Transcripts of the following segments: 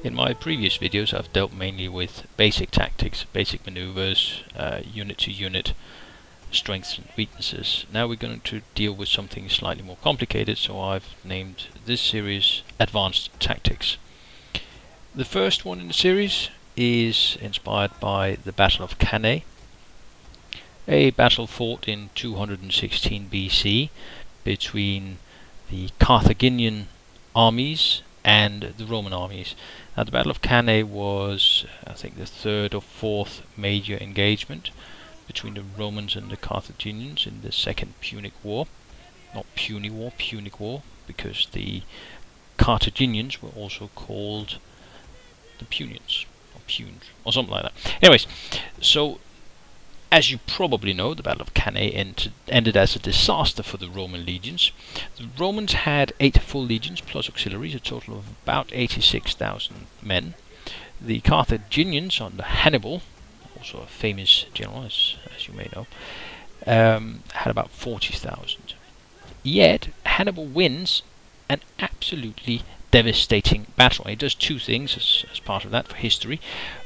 In my previous videos I've dealt mainly with basic tactics, basic maneuvers, unit to unit, strengths and weaknesses. Now we're going to deal with something slightly more complicated, so I've named this series Advanced Tactics. The first one in the series is inspired by the Battle of Cannae, a battle fought in 216 BC between the Carthaginian armies and the Roman armies. Now the Battle of Cannae was, I think, the third or fourth major engagement between the Romans and the Carthaginians in the Second Punic War. Not Puny War, Punic War, because the Carthaginians were also called the Punians, or Punes, or something like that. Anyways, so as you probably know, the Battle of Cannae ended as a disaster for the Roman legions. The Romans had 8 full legions plus auxiliaries, a total of about 86,000 men. The Carthaginians under Hannibal, also a famous general, as you may know, had about 40,000. Yet Hannibal wins an absolutely devastating battle. He does two things as part of that for history.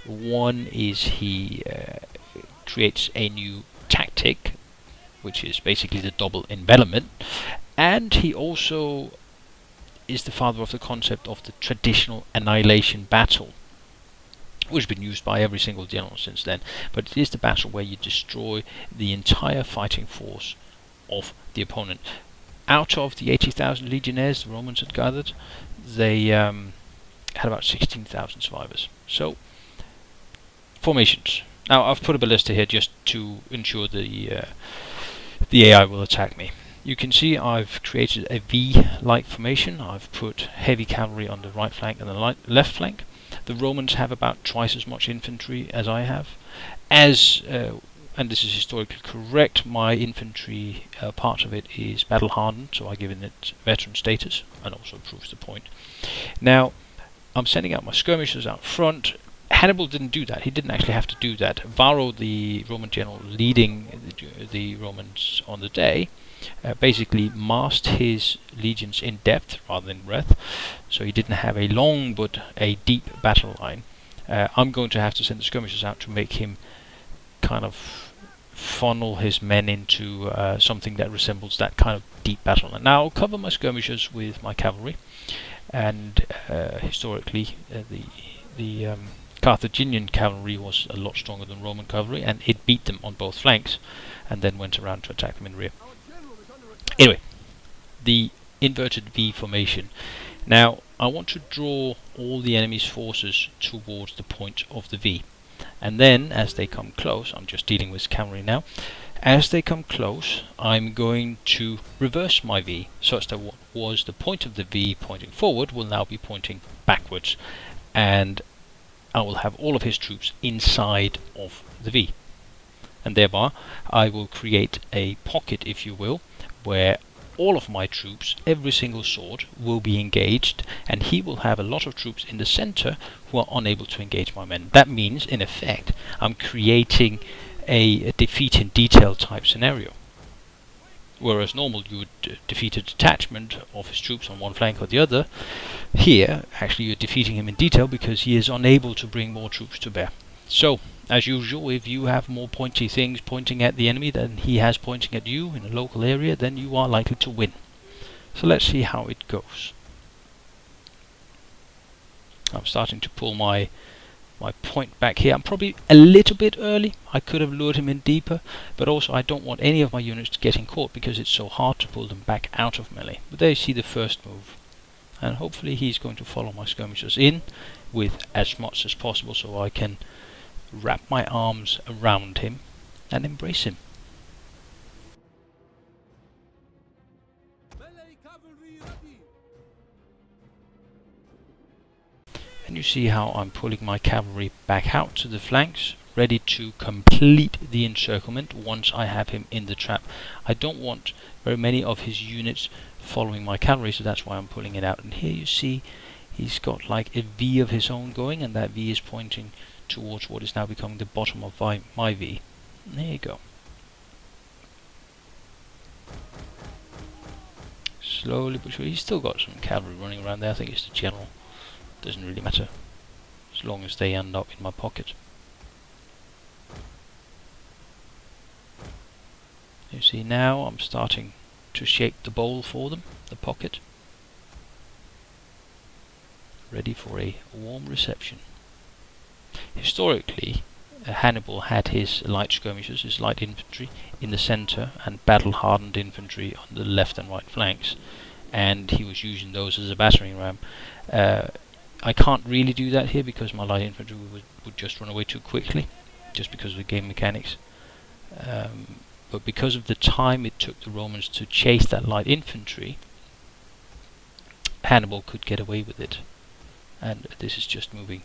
One is he creates a new tactic, which is basically the double envelopment, and he also is the father of the concept of the traditional annihilation battle, which has been used by every single general since then. But it is the battle where you destroy the entire fighting force of the opponent. Out of the 80,000 legionnaires the Romans had gathered, they had about 16,000 survivors. So, formations. Now I've put up a list here just to ensure the AI will attack me. You can see I've created a V-like formation. I've put heavy cavalry on the right flank and the left flank. The Romans have about twice as much infantry as I have. And this is historically correct, my infantry part of it is battle hardened, so I've given it veteran status, and also proves the point. Now I'm sending out my skirmishers out front. Hannibal didn't do that. He didn't actually have to do that. Varro, the Roman general leading the Romans on the day, basically massed his legions in depth rather than breadth, so he didn't have a long but a deep battle line. I'm going to have to send the skirmishers out to make him kind of funnel his men into something that resembles that kind of deep battle line. Now I'll cover my skirmishers with my cavalry, and historically the Carthaginian cavalry was a lot stronger than Roman cavalry, and it beat them on both flanks and then went around to attack them in rear. Anyway, the inverted V formation. Now I want to draw all the enemy's forces towards the point of the V, and then as they come close, I'm just dealing with cavalry now, as they come close I'm going to reverse my V such that what was the point of the V pointing forward will now be pointing backwards, and I will have all of his troops inside of the V, and thereby I will create a pocket, if you will, where all of my troops, every single sword, will be engaged, and he will have a lot of troops in the center who are unable to engage my men. That means, in effect, I'm creating a defeat in detail type scenario. Whereas normal you would defeat a detachment of his troops on one flank or the other, here actually you're defeating him in detail because he is unable to bring more troops to bear. So, as usual, if you have more pointy things pointing at the enemy than he has pointing at you in a local area, then you are likely to win. So let's see how it goes. I'm starting to pull my point back here. I'm probably a little bit early. I could have lured him in deeper, but also I don't want any of my units getting caught because it's so hard to pull them back out of melee. But there you see the first move, and hopefully he's going to follow my skirmishers in with as much as possible so I can wrap my arms around him and embrace him. And you see how I'm pulling my cavalry back out to the flanks, ready to complete the encirclement once I have him in the trap. I don't want very many of his units following my cavalry, so that's why I'm pulling it out. And here you see he's got like a V of his own going, and that V is pointing towards what is now becoming the bottom of my V. And there you go. Slowly but surely. He's still got some cavalry running around there. I think it's the general. Doesn't really matter. as long as they end up in my pocket. You see now I'm starting to shape the bowl for them, the pocket, ready for a warm reception. Historically, Hannibal had his light skirmishers, his light infantry, in the center and battle-hardened infantry on the left and right flanks, and he was using those as a battering ram. I can't really do that here because my light infantry would just run away too quickly, just because of the game mechanics. But because of the time it took the Romans to chase that light infantry, Hannibal could get away with it. And this is just moving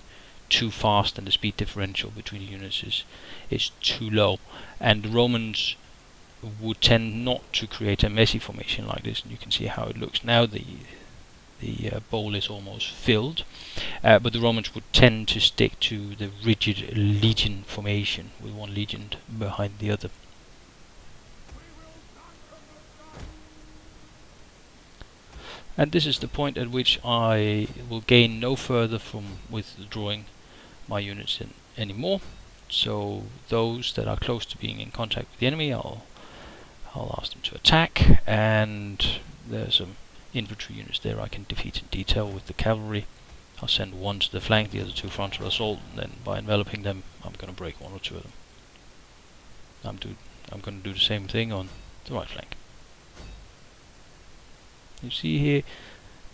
too fast, and the speed differential between the units is too low. And the Romans would tend not to create a messy formation like this, and you can see how it looks now. The bowl is almost filled, but the Romans would tend to stick to the rigid legion formation, with one legion behind the other. And this is the point at which I will gain no further from withdrawing my units in anymore. So those that are close to being in contact with the enemy, I'll ask them to attack, and there's some infantry units there I can defeat in detail with the cavalry. I'll send one to the flank, the other two frontal assault, and then by enveloping them I'm going to break one or two of them. I'm going to do the same thing on the right flank. You see here,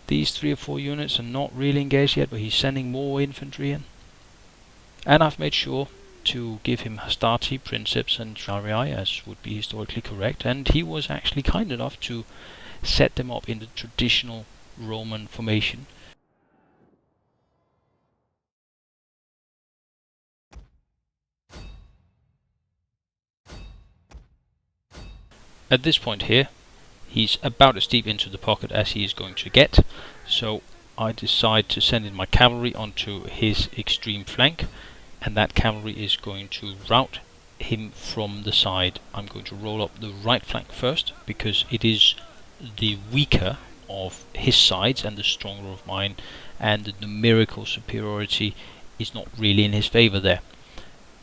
these 3 or 4 units are not really engaged yet, but he's sending more infantry in. And I've made sure to give him hastati, princeps and triarii, as would be historically correct, and he was actually kind enough to set them up in the traditional Roman formation. At this point here, he's about as deep into the pocket as he is going to get, so I decide to send in my cavalry onto his extreme flank, and that cavalry is going to rout him from the side. I'm going to roll up the right flank first, because it is the weaker of his sides and the stronger of mine, and the numerical superiority is not really in his favor there.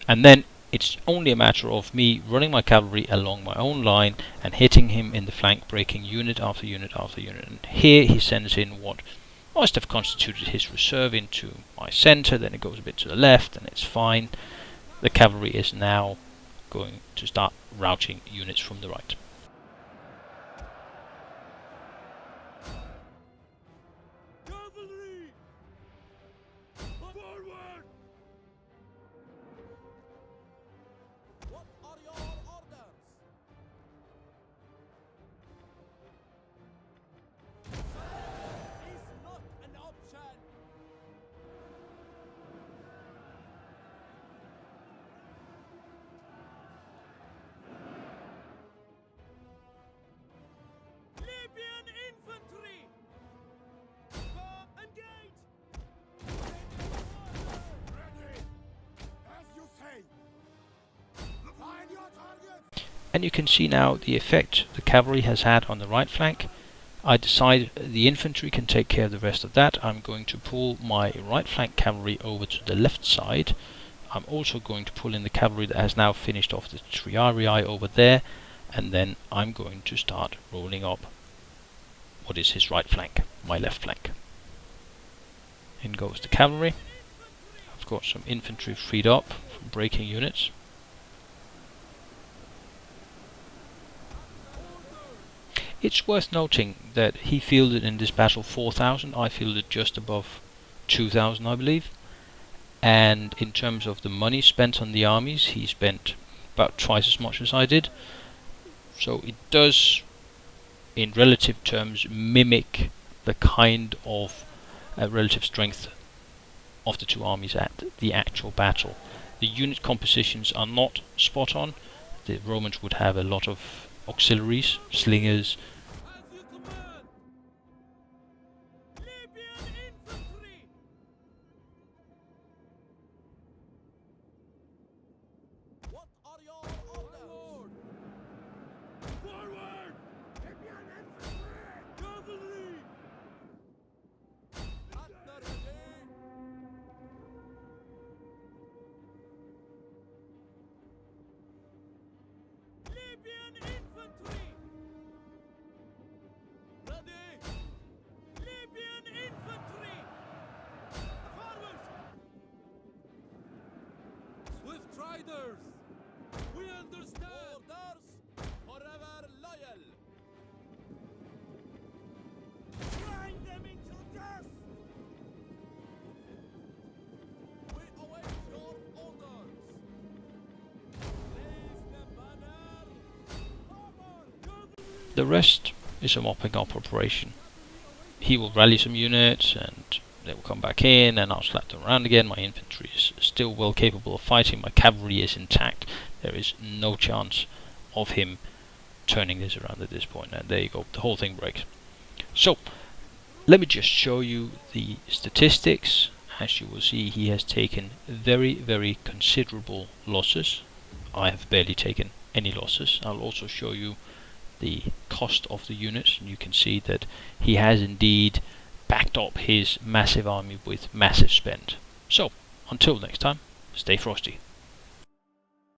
And then it's only a matter of me running my cavalry along my own line and hitting him in the flank, breaking unit after unit after unit. And here he sends in what must have constituted his reserve into my center, then it goes a bit to the left, and it's fine. The cavalry is now going to start routing units from the right. Cavalry! Forward! What are your orders? Is not an option. Libyan infantry! Engage! Ready! As you say! Find your targets! And you can see now the effect the cavalry has had on the right flank. I decide the infantry can take care of the rest of that. I'm going to pull my right flank cavalry over to the left side. I'm also going to pull in the cavalry that has now finished off the triarii over there, and then I'm going to start rolling up what is his right flank, my left flank. In goes the cavalry. I've got some infantry freed up from breaking units. It's worth noting that he fielded in this battle 4,000, I fielded just above 2,000 I believe, and in terms of the money spent on the armies, he spent about twice as much as I did, so it does in relative terms mimic the kind of relative strength of the two armies at the actual battle. The unit compositions are not spot on. The Romans would have a lot of auxiliaries, slingers. As you command! Libyan infantry! What are your orders? Forward! Libyan infantry! Cavalry! At the ready! riders! We understand! Orders forever loyal! Grind them into dust! We await your orders! Raise the banner! Forward! Cavalry! The rest is a mopping up operation. He will rally some units and they will come back in, and I'll slap them around again. My infantry is still well capable of fighting. My cavalry is intact. There is no chance of him turning this around at this point. And there you go, the whole thing breaks. So let me just show you the statistics. As you will see, he has taken very, very considerable losses. I have barely taken any losses. I'll also show you the cost of the units, and you can see that he has indeed backed up his massive army with massive spend. So, until next time, stay frosty.